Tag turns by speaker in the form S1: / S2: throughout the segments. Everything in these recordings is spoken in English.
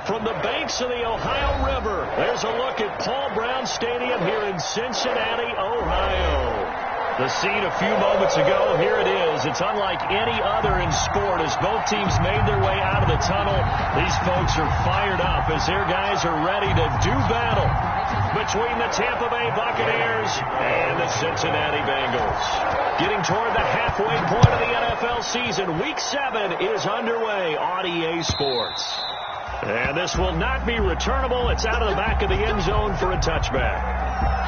S1: from the banks of the Ohio River. There's a look at Paul Brown Stadium here in Cincinnati, Ohio. The scene a few moments ago, here it is. It's unlike any other in sport as both teams made their way out of the tunnel. These folks are fired up as their guys are ready to do battle between the Tampa Bay Buccaneers and the Cincinnati Bengals. Getting toward the halfway point of the NFL season, Week 7 is underway on EA Sports. And this will not be returnable. It's out of the back of the end zone for a touchback.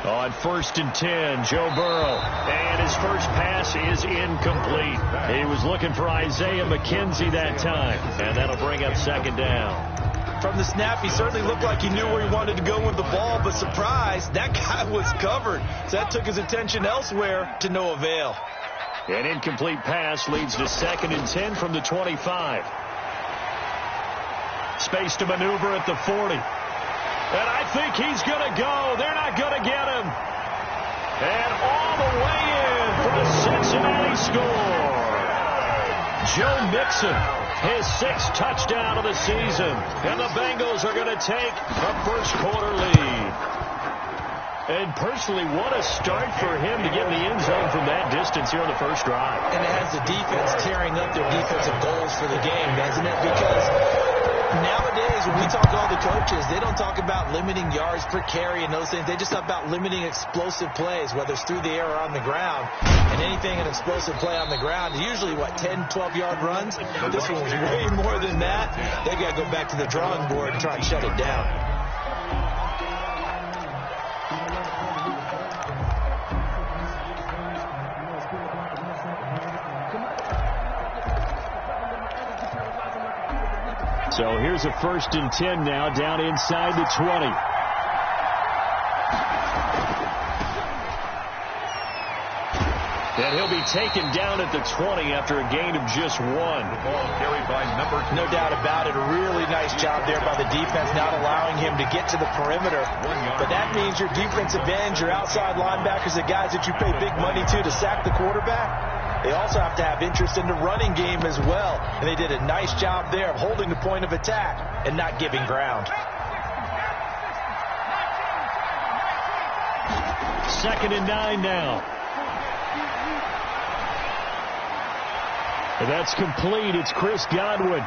S1: On 1st and 10, Joe Burrow. And his first pass is incomplete. He was looking for Isaiah McKenzie that time. And that'll bring up 2nd down.
S2: From the snap, he certainly looked like he knew where he wanted to go with the ball, but surprise, that guy was covered. So that took his attention elsewhere to no avail.
S1: An incomplete pass leads to 2nd and 10 from the 25. Space to maneuver at the 40. And I think he's going to go. They're not going to get him. And all the way in for the Cincinnati score. Joe Mixon, his 6th touchdown of the season. And the Bengals are going to take a first-quarter lead. And personally, what a start for him to get in the end zone from that distance here on the first drive.
S2: And it has the defense tearing up their defensive goals for the game, doesn't it? Because nowadays, when we talk to all the coaches, they don't talk about limiting yards per carry and those things. They just talk about limiting explosive plays, whether it's through the air or on the ground. And anything an explosive play on the ground is usually, 10, 12-yard runs. This one was way more than that. They've got to go back to the drawing board and try and shut it down.
S1: So here's a 1st and 10 now, down inside the 20. And he'll be taken down at the 20 after a gain of just 1.
S3: Ball carried by number 2.
S2: No doubt about it. A really nice job there by the defense, not allowing him to get to the perimeter. But that means your defensive ends, your outside linebackers, the guys that you pay big money to sack the quarterback, they also have to have interest in the running game as well. And they did a nice job there of holding the point of attack and not giving ground.
S1: 2nd and 9 now. And that's complete. It's Chris Godwin.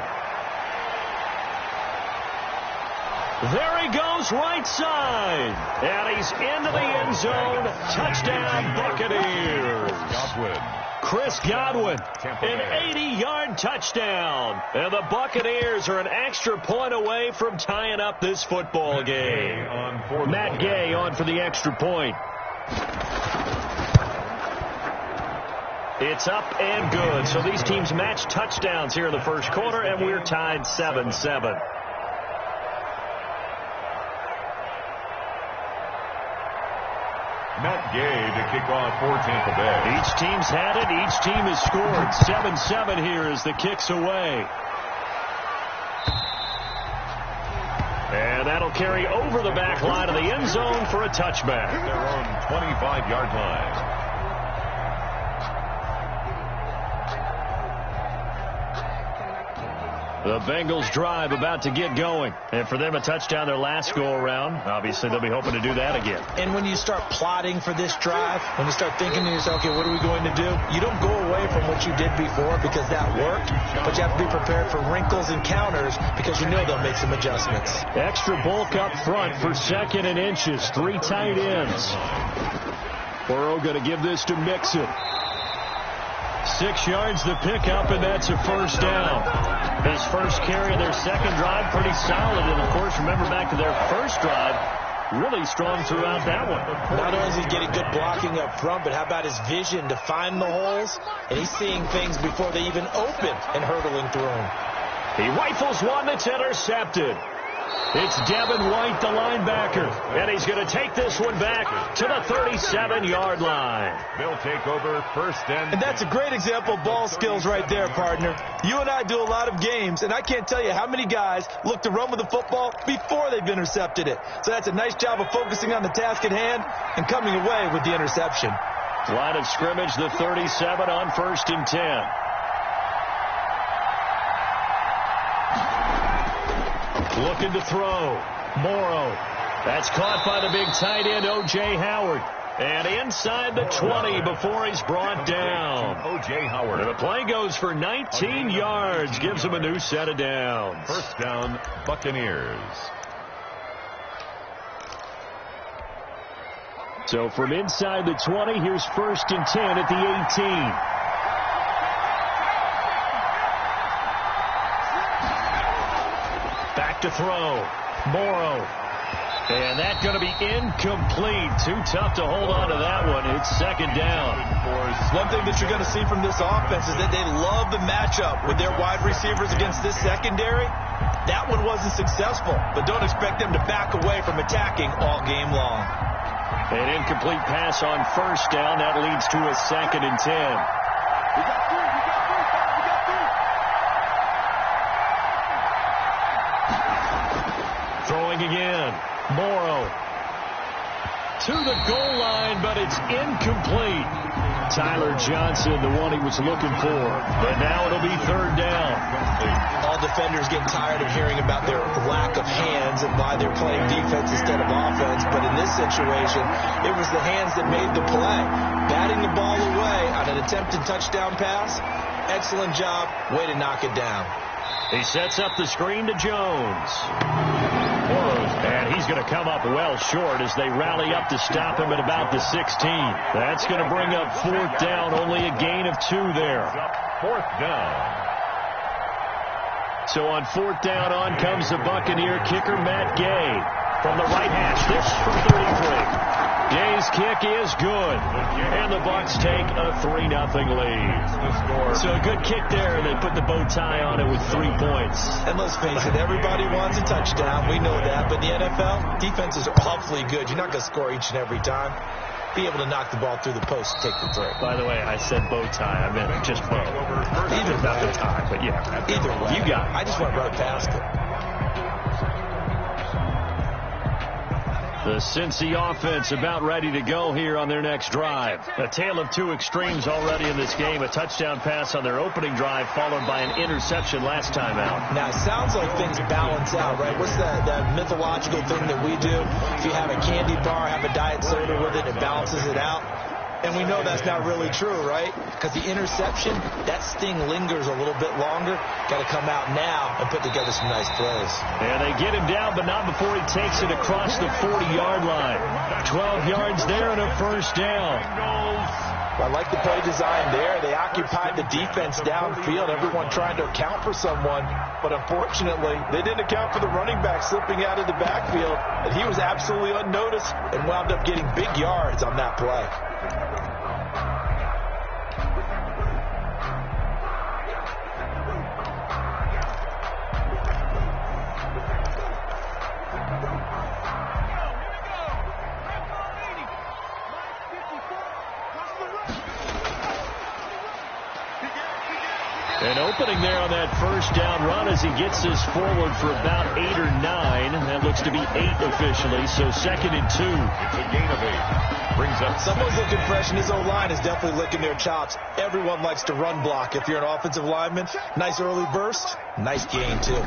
S1: There he goes, right side. And he's into the end zone. Touchdown, Buccaneers.
S3: Godwin.
S1: Chris Godwin, an 80-yard touchdown. And the Buccaneers are an extra point away from tying up this football game. Matt Gay on for the extra point. It's up and good. So these teams match touchdowns here in the first quarter, and we're tied 7-7.
S3: Matt Gay to kick off for Tampa Bay.
S1: Each team's had it. Each team has scored. 7-7 here as the kick's away. And that'll carry over the back line of the end zone for a touchback.
S3: Their own 25-yard line.
S1: The Bengals drive about to get going. And for them, a touchdown their last go-around. Obviously, they'll be hoping to do that again.
S2: And when you start plotting for this drive, when you start thinking to yourself, okay, what are we going to do? You don't go away from what you did before because that worked. But you have to be prepared for wrinkles and counters because you know they'll make some adjustments.
S1: Extra bulk up front for 2nd and inches. 3 tight ends. Burrow going to give this to Mixon. 6 yards the pickup, and that's a first down. His first carry of their second drive, pretty solid. And, of course, remember back to their first drive, really strong throughout that one.
S2: Not only is he getting good blocking up front, but how about his vision to find the holes? And he's seeing things before they even open and hurdling through them.
S1: He rifles one that's intercepted. It's Devin White, the linebacker, and he's going to take this one back to the 37-yard line.
S3: They'll take over first and
S2: that's a great example of ball skills right there, partner. You and I do a lot of games, and I can't tell you how many guys look to run with the football before they've intercepted it. So that's a nice job of focusing on the task at hand and coming away with the interception.
S1: Line of scrimmage, the 37 on 1st and 10. Looking to throw. Morrow. That's caught by the big tight end, O.J. Howard. And inside the 20 before he's brought down.
S3: O.J. Howard.
S1: And the play goes for 19 yards. Gives him a new set of downs.
S3: First down, Buccaneers.
S1: So from inside the 20, here's 1st and 10 at the 18. To throw. Morrow. And that's going to be incomplete. Too tough to hold on to that one. It's 2nd down.
S2: One thing that you're going to see from this offense is that they love the matchup with their wide receivers against this secondary. That one wasn't successful, but don't expect them to back away from attacking all game long.
S1: An incomplete pass on 1st down. That leads to a 2nd and 10. Throwing again. Morrow. To the goal line, but it's incomplete. Tyler Johnson, the one he was looking for. But now it'll be 3rd down.
S2: All defenders get tired of hearing about their lack of hands and why they're playing defense instead of offense. But in this situation, it was the hands that made the play. Batting the ball away on an attempted touchdown pass. Excellent job. Way to knock it down.
S1: He sets up the screen to Jones. And he's going to come up well short as they rally up to stop him at about the 16. That's going to bring up 4th down. Only a gain of 2 there.
S3: 4th down.
S1: So on 4th down, on comes the Buccaneer kicker, Matt Gay. From the right hash, this from 33. Gay's kick is good. And the Bucs take a 3-0 lead. So a good kick there. They put the bow tie on it with 3 points.
S2: And let's face it, everybody wants a touchdown. We know that. But in the NFL, defenses are awfully good. You're not going to score each and every time. Be able to knock the ball through the post and take the throw.
S1: By the way, I said bow tie. I meant just bow.
S2: Either
S1: about the tie, but yeah.
S2: Either way.
S1: You got it.
S2: I just went right past it.
S1: The Cincy offense about ready to go here on their next drive. A tale of 2 extremes already in this game. A touchdown pass on their opening drive followed by an interception last time out.
S2: Now, it sounds like things balance out, right? What's that mythological thing that we do? If you have a candy bar, have a diet soda with it, it balances it out. And we know that's not really true, right? Because the interception, that sting lingers a little bit longer. Got to come out now and put together some nice plays.
S1: And they get him down, but not before he takes it across the 40-yard line. 12 yards there and a 1st down.
S2: I like the play design there. They occupied the defense downfield, everyone trying to account for someone. But unfortunately, they didn't account for the running back slipping out of the backfield. And he was absolutely unnoticed and wound up getting big yards on that play.
S1: An opening there on that 1st down run as he gets this forward for about 8 or 9. That looks to be 8 officially, so 2nd and 2.
S3: It's a gain of 8. Brings up
S2: someone's looking fresh, and his O-line is definitely licking their chops. Everyone likes to run block if you're an offensive lineman. Nice early burst. Nice gain, too.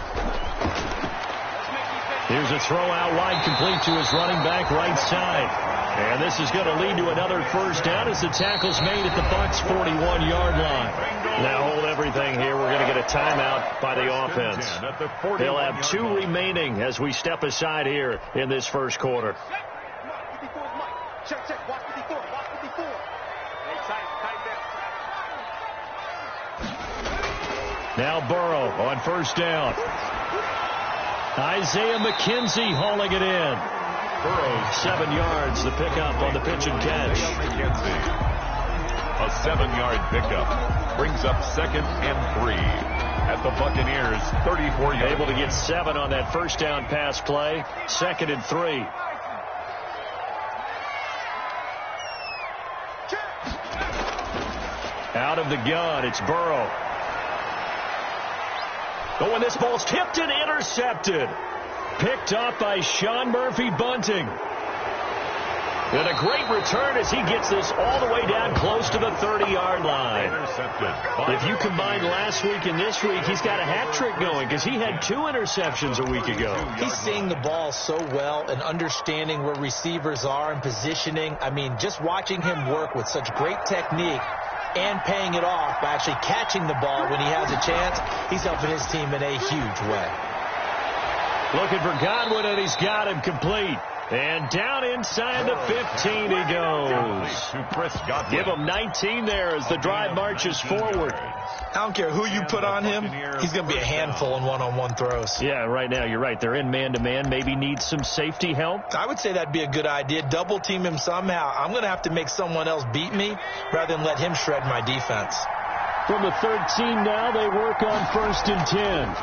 S1: Here's a throw out wide, complete to his running back right side. And this is going to lead to another 1st down as the tackle's made at the Bucs' 41-yard line. Now hold everything here. We're going to get a timeout by the offense. They'll have 2 remaining as we step aside here in this 1st quarter. Now Burrow on 1st down. Isaiah McKenzie hauling it in.
S3: Burrow's
S1: 7 yards, the pickup on the pitch and catch.
S3: A 7-yard pickup brings up 2nd and 3 at the Buccaneers 34 yards.
S1: Able to get 7 on that first down pass play. 2nd and 3. Out of the gun, it's Burrow. Oh, and this ball's tipped and intercepted. Picked up by Sean Murphy-Bunting. And a great return as he gets this all the way down close to the 30-yard line.
S3: Intercepted.
S1: If you combine last week and this week, he's got a hat trick going because he had 2 interceptions a week ago.
S2: He's seeing the ball so well and understanding where receivers are and positioning. I mean, just watching him work with such great technique and paying it off by actually catching the ball when he has a chance, he's helping his team in a huge way.
S1: Looking for Godwin, and he's got him complete. And down inside the 15 he goes. Give him 19 there as the drive marches forward.
S2: I don't care who you put on him, he's going to be a handful in one-on-one throws.
S1: Yeah, right now you're right. They're in man-to-man. Maybe need some safety help.
S2: I would say that'd be a good idea. Double team him somehow. I'm going to have to make someone else beat me rather than let him shred my defense.
S1: From the 13 now, they work on 1st and 10.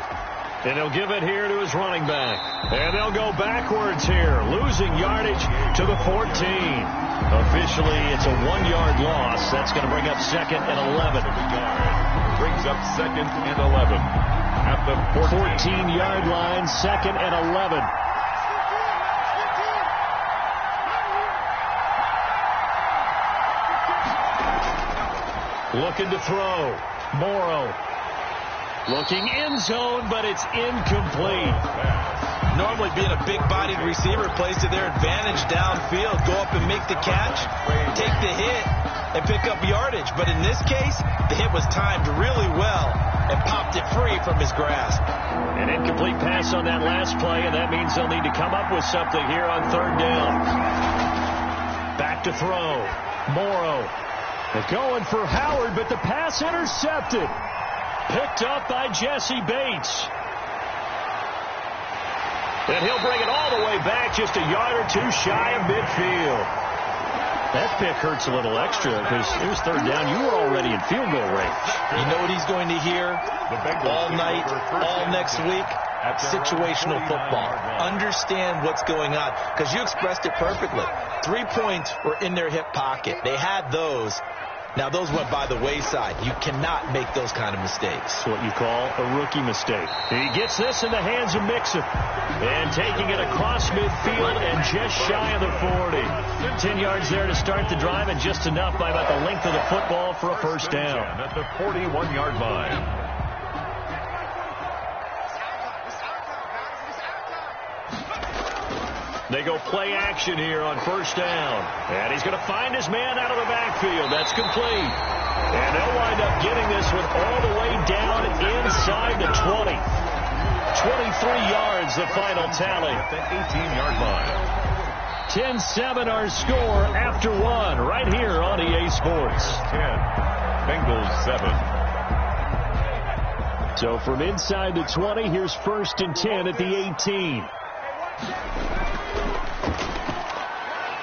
S1: And he'll give it here to his running back. And they'll go backwards here, losing yardage to the 14. Officially, it's a 1-yard loss. That's going to bring up 2nd and 11.
S3: Brings up 2nd and 11 at the
S1: 14-yard line, 2nd and 11. Looking to throw. Morrow. Looking end zone, but it's incomplete.
S2: Normally being a big-bodied receiver plays to their advantage downfield. Go up and make the catch, take the hit, and pick up yardage. But in this case, the hit was timed really well and popped it free from his grasp.
S1: An incomplete pass on that last play, and that means they'll need to come up with something here on 3rd down. Back to throw. Morrow. They're going for Howard, but the pass intercepted. Picked up by Jesse Bates. And he'll bring it all the way back just a yard or 2 shy of midfield. That pick hurts a little extra because it was 3rd down. You were already in field goal range.
S2: You know what he's going to hear all night, all next week? Situational football. Understand what's going on because you expressed it perfectly. 3 points were in their hip pocket. They had those. Now, those went by the wayside. You cannot make those kind of mistakes.
S1: What you call a rookie mistake. He gets this in the hands of Mixon. And taking it across midfield and just shy of the 40. 10 yards there to start the drive and just enough by about the length of the football for a 1st down.
S3: At the 41-yard line.
S1: They go play action here on 1st down. And he's going to find his man out of the backfield. That's complete. And they'll wind up getting this one all the way down inside the 20. 23 yards, the final tally.
S3: At the 18-yard line.
S1: 10-7 our score after 1 right here on EA Sports.
S3: 10. Bengals 7.
S1: So from inside the 20, here's 1st and 10 at the 18.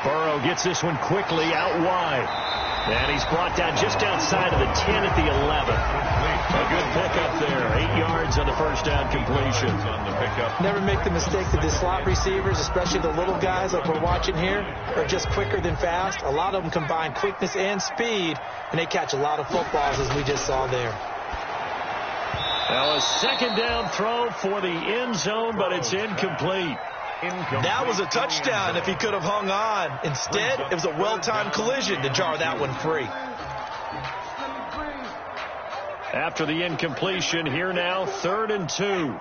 S1: Burrow gets this one quickly out wide. And he's brought down just outside of the 10 at the 11. A good pickup there. 8 yards on the 1st down completion.
S3: On the pickup.
S2: Never make the mistake that the slot receivers, especially the little guys like we're watching here, are just quicker than fast. A lot of them combine quickness and speed, and they catch a lot of footballs as we just saw there.
S1: Now a 2nd down throw for the end zone, but it's incomplete.
S2: That was a touchdown if he could have hung on. Instead, it was a well-timed collision to jar that one free.
S1: After the incompletion, here now, 3rd and 2.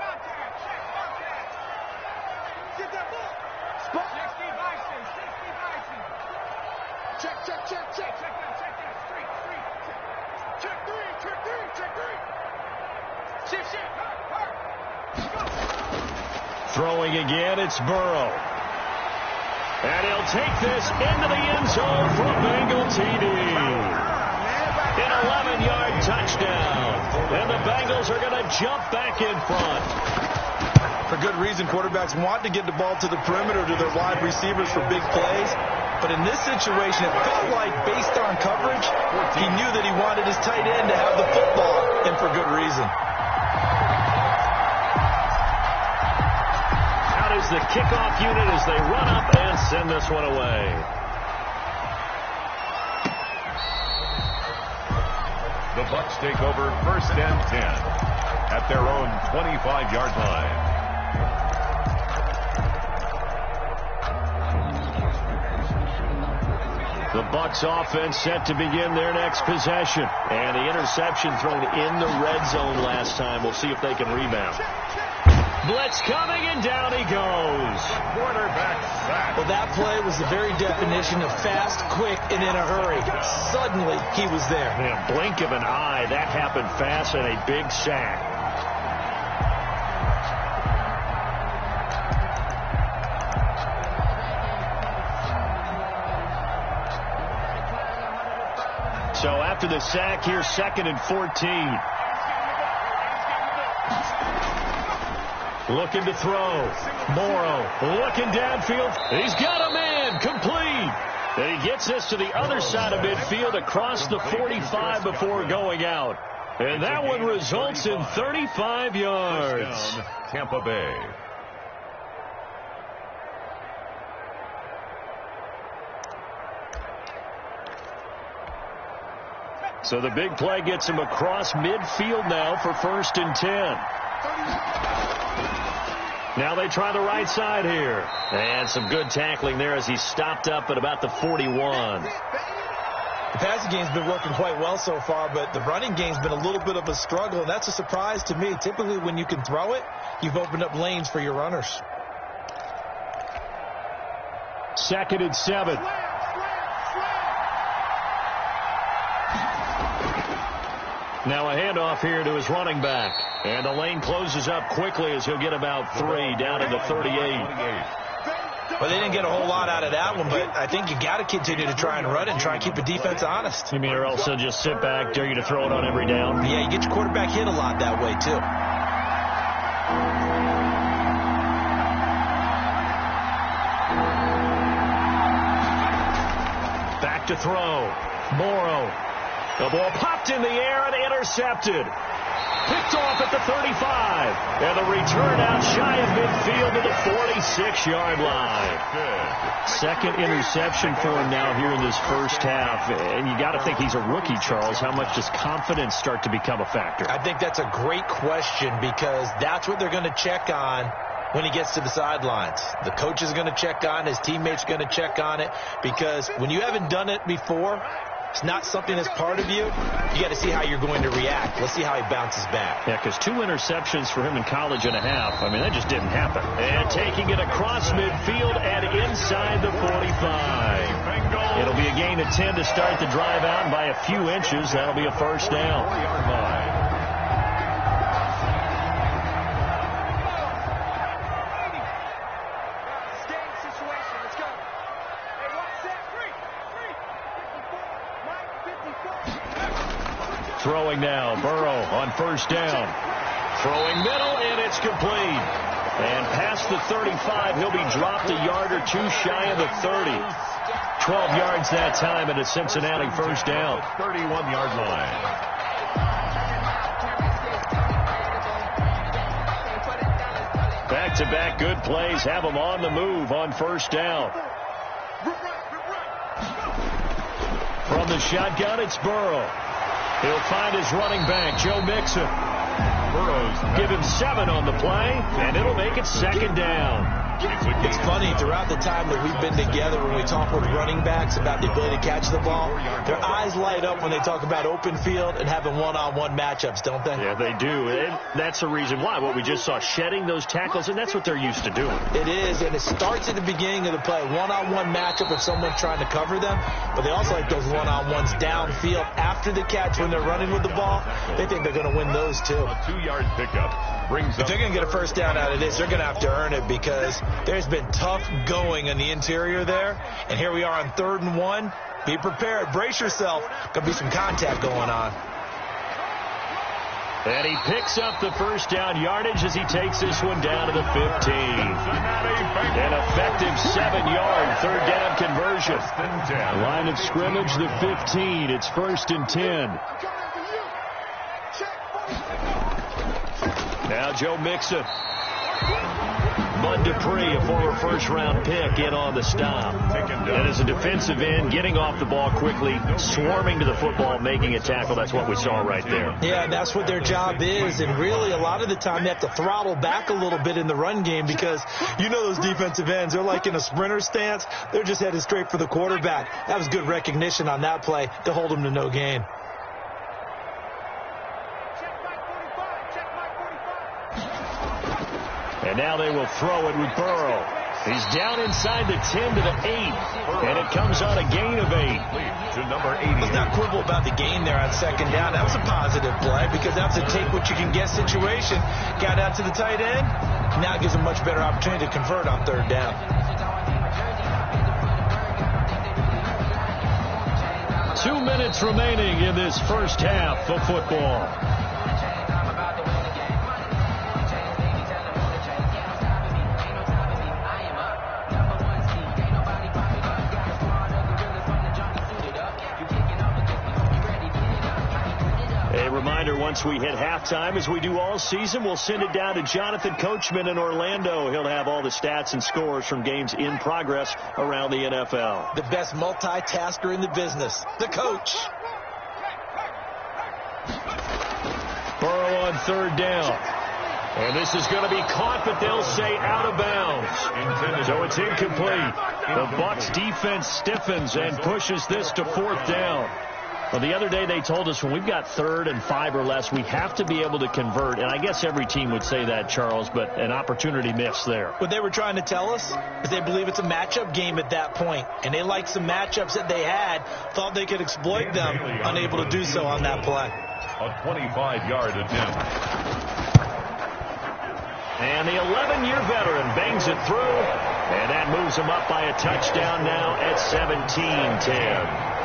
S1: Throwing again, it's Burrow. And he'll take this into the end zone for a Bengal TD. An 11-yard touchdown. And the Bengals are going to jump back in front.
S2: For good reason. Quarterbacks want to get the ball to the perimeter to their wide receivers for big plays. But in this situation, it felt like based on coverage, he knew that he wanted his tight end to have the football, and for good reason.
S1: Out is the kickoff unit as they run up and send this one away.
S3: The Bucs take over 1st and 10 at their own 25-yard line.
S1: The Bucs offense set to begin their next possession. And the interception thrown in the red zone last time. We'll see if they can rebound. Blitz coming, and down he goes.
S3: Quarterback sack.
S2: Well, that play was the very definition of fast, quick, and in a hurry. Suddenly, he was there.
S1: In a blink of an eye, that happened fast, and a big sack. So after the sack, here's 2nd and 14. Looking to throw. Morrow looking downfield. He's got a man. Complete. And he gets this to the other side of midfield across the 45 before going out. And that one results in 35 yards.
S3: Tampa Bay.
S1: So the big play gets him across midfield now for 1st and 10. Now they try the right side here. And some good tackling there as he stopped up at about the 41.
S2: The passing game's been working quite well so far, but the running game's been a little bit of a struggle, and that's a surprise to me. Typically, when you can throw it, you've opened up lanes for your runners.
S1: 2nd and 7. Now a handoff here to his running back. And the lane closes up quickly as he'll get about 3 down to the 38.
S2: Well, they didn't get a whole lot out of that one, but I think you got to continue to try and run it and try and keep the defense honest.
S1: You mean or else just sit back, dare you to throw it on every down?
S2: Yeah, you get your quarterback hit a lot that way, too.
S1: Back to throw. Morrow. The ball popped in the air and intercepted. Picked off at the 35. And the return out shy of midfield to the 46-yard line. 2nd interception for him now here in this first half. And you got to think he's a rookie, Charles. How much does confidence start to become a factor?
S2: I think that's a great question because that's what they're going to check on when he gets to the sidelines. The coach is going to check on, his teammates are going to check on it, because when you haven't done it before, it's not something that's part of you. You got to see how you're going to react. Let's see how he bounces back.
S1: Yeah, because 2 interceptions for him in college and a half. I mean, that just didn't happen. And taking it across midfield and inside the 45. It'll be a gain of 10 to start the drive out, and by a few inches, that'll be a first down. Throwing now, Burrow on 1st down. Throwing middle, and it's complete. And past the 35, he'll be dropped a yard or 2 shy of the 30. 12 yards that time, and a Cincinnati first down.
S3: 31-yard line.
S1: Back-to-back good plays have him on the move on 1st down. From the shotgun, it's Burrow. He'll find his running back, Joe Mixon. Burrows give him 7 on the play, and it'll make it 2nd down.
S2: It's funny, throughout the time that we've been together, when we talk with running backs about the ability to catch the ball, their eyes light up when they talk about open field and having one-on-one matchups, don't they?
S1: Yeah, they do. And that's the reason why. What we just saw, shedding those tackles, and that's what they're used to doing.
S2: It is, and it starts at the beginning of the play. One-on-one matchup with someone trying to cover them, but they also like those one-on-ones downfield after the catch when they're running with the ball. They think they're going to win those, too.
S3: A 2-yard pickup brings
S2: If they're going to get a first down out of this, they're going to have to earn it, because there's been tough going in the interior there. And here we are on 3rd and 1. Be prepared. Brace yourself. Going to be some contact going on.
S1: And he picks up the first down yardage as he takes this one down to the 15. An effective 7-yard third down conversion. Line of scrimmage, the 15. It's 1st and 10. Now Joe Mixon. Bud Dupree, a former first-round pick, in on the stop. And as a defensive end, getting off the ball quickly, swarming to the football, making a tackle. That's what we saw right there.
S2: Yeah, and that's what their job is. And really, a lot of the time, they have to throttle back a little bit in the run game because you know those defensive ends, they're like in a sprinter stance. They're just headed straight for the quarterback. That was good recognition on that play to hold them to no gain.
S1: And now they will throw it with Burrow. He's down inside the 10 to the 8. And it comes on a gain of 8.
S3: To number 80.
S2: Let's not quibble about the gain there on 2nd down. That was a positive play because that was a take-what-you-can-get situation. Got out to the tight end. Now it gives a much better opportunity to convert on 3rd down.
S1: 2 minutes remaining in this first half of football. Reminder, once we hit halftime, as we do all season, we'll send it down to Jonathan Coachman in Orlando. He'll have all the stats and scores from games in progress around the NFL.
S2: The best multitasker in the business, the coach.
S1: Burrow on 3rd down. And this is going to be caught, but they'll say out of bounds. So it's incomplete. The Bucs defense stiffens and pushes this to 4th down. Well, the other day they told us when we've got 3rd and 5 or less, we have to be able to convert. And I guess every team would say that, Charles, but an opportunity missed there.
S2: What they were trying to tell us is they believe it's a matchup game at that point. And they liked some matchups that they had, thought they could exploit them, unable to do so on that play.
S3: A 25-yard attempt.
S1: And the 11-year veteran bangs it through. And that moves him up by a touchdown now at 17-10.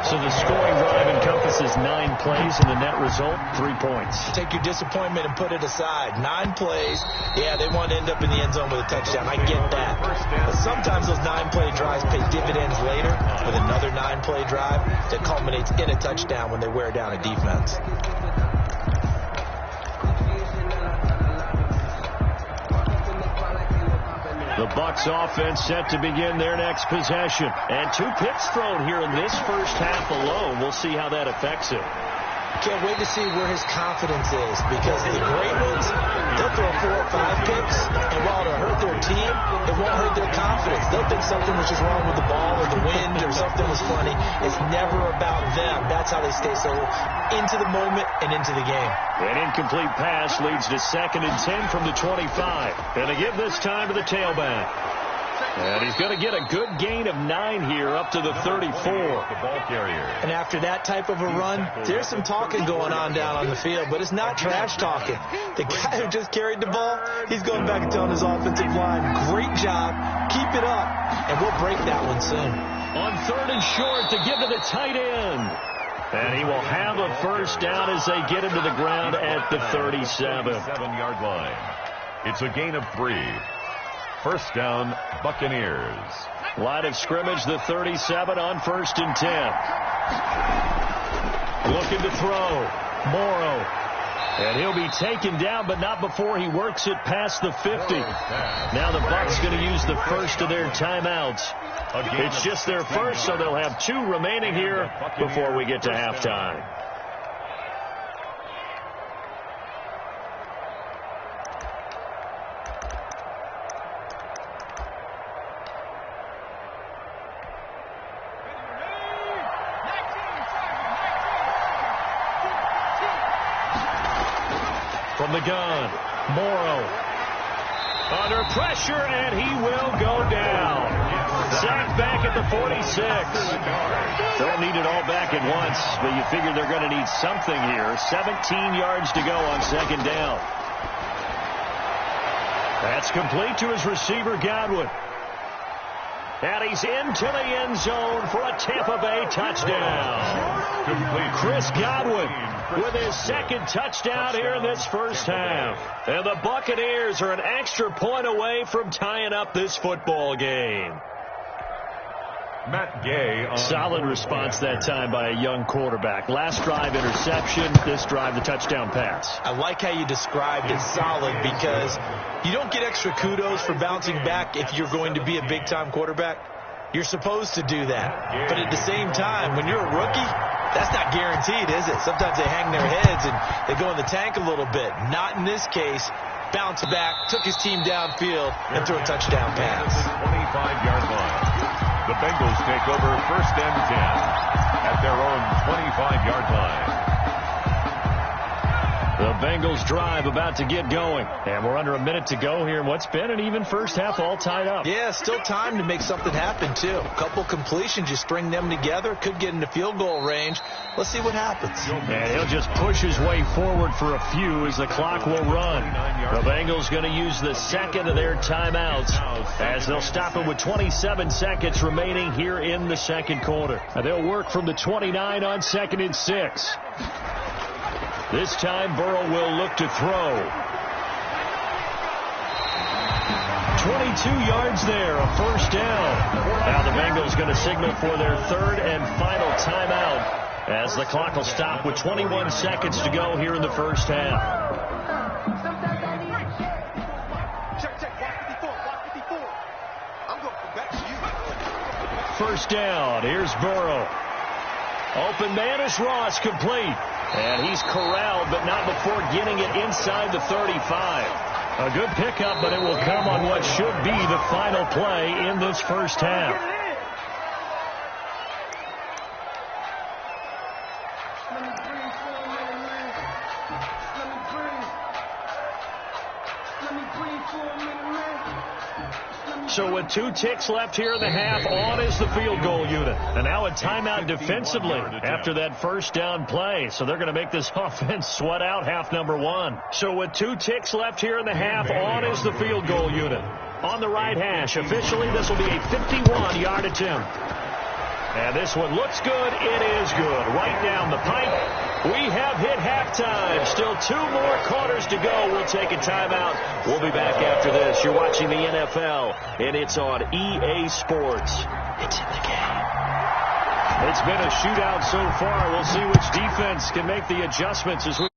S1: So the scoring drive encompasses 9 plays, and the net result, 3 points.
S2: Take your disappointment and put it aside. 9 plays. Yeah, they want to end up in the end zone with a touchdown. I get that. But sometimes those 9-play drives pay dividends later with another 9-play drive that culminates in a touchdown when they wear down a defense.
S1: The Bucs offense set to begin their next possession. And 2 picks thrown here in this first half alone. We'll see how that affects it.
S2: Can't wait to see where his confidence is because the great ones, they'll throw 4 or 5 picks, and while it'll hurt their team, it won't hurt their confidence. They'll think something was just wrong with the ball or the wind or something was funny. It's never about them. That's how they stay so into the moment and into the game.
S1: An incomplete pass leads to 2nd and 10 from the 25. And they give this time to the tailback. And he's going to get a good gain of 9 here up to the 34.
S3: The ball carrier.
S2: And after that type of a run, there's some talking going on down on the field, but it's not trash talking. The guy who just carried the ball, he's going back and telling his offensive line, great job, keep it up, and we'll break that one soon.
S1: On 3rd and short to give to the tight end. And he will have a first down as they get him to the ground at the 37.
S3: 7-yard line. It's a gain of 3. First down, Buccaneers.
S1: Line of scrimmage, the 37 on 1st and 10. Looking to throw. Morrow. And he'll be taken down, but not before he works it past the 50. Now the Bucs going to use the first of their timeouts. It's just their first, so they'll have 2 remaining here before we get to halftime. From the gun, Morrow under pressure, and he will go down. Sacked back at the 46. Don't need it all back at once, but you figure they're going to need something here. 17 yards to go on 2nd down. That's complete to his receiver, Godwin. And he's into the end zone for a Tampa Bay touchdown. Chris Godwin with his second touchdown here in this first half. And the Buccaneers are an extra point away from tying up this football game.
S3: Matt Gay.
S1: Solid response that time by a young quarterback. Last drive interception, this drive the touchdown pass.
S2: I like how you described it, solid, because you don't get extra kudos for bouncing back if you're going to be a big-time quarterback. You're supposed to do that. But at the same time, when you're a rookie, that's not guaranteed, is it? Sometimes they hang their heads and they go in the tank a little bit. Not in this case. Bounce back, took his team downfield, and threw a touchdown pass.
S3: 25-yard line. The Bengals take over 1st and 10 at their own 25-yard line.
S1: The Bengals drive about to get going. And we're under a minute to go here in what's been an even first half, all tied up.
S2: Yeah, still time to make something happen, too. A couple completions, you string them together, could get into field goal range. Let's see what happens.
S1: And he'll just push his way forward for a few as the clock will run. The Bengals going to use the second of their timeouts as they'll stop it with 27 seconds remaining here in the second quarter. And they'll work from the 29 on 2nd and 6. This time Burrow will look to throw. 22 yards there, a first down. Now the Bengals going to signal for their 3rd and final timeout as the clock will stop with 21 seconds to go here in the first half. First down, here's Burrow. Open man is Ross, complete. And he's corralled, but not before getting it inside the 35. A good pickup, but it will come on what should be the final play in this first half. So with 2 ticks left here in the half, on is the field goal unit. And now a timeout defensively after that first down play. So they're going to make this offense sweat out half number 1. So with 2 ticks left here in the half, on is the field goal unit. On the right hash, officially this will be a 51-yard attempt. And this one looks good. It is good. Right down the pipe. We have hit halftime. Still 2 more quarters to go. We'll take a timeout. We'll be back after this. You're watching the NFL, and it's on EA Sports. It's in the game. It's been a shootout so far. We'll see which defense can make the adjustments as we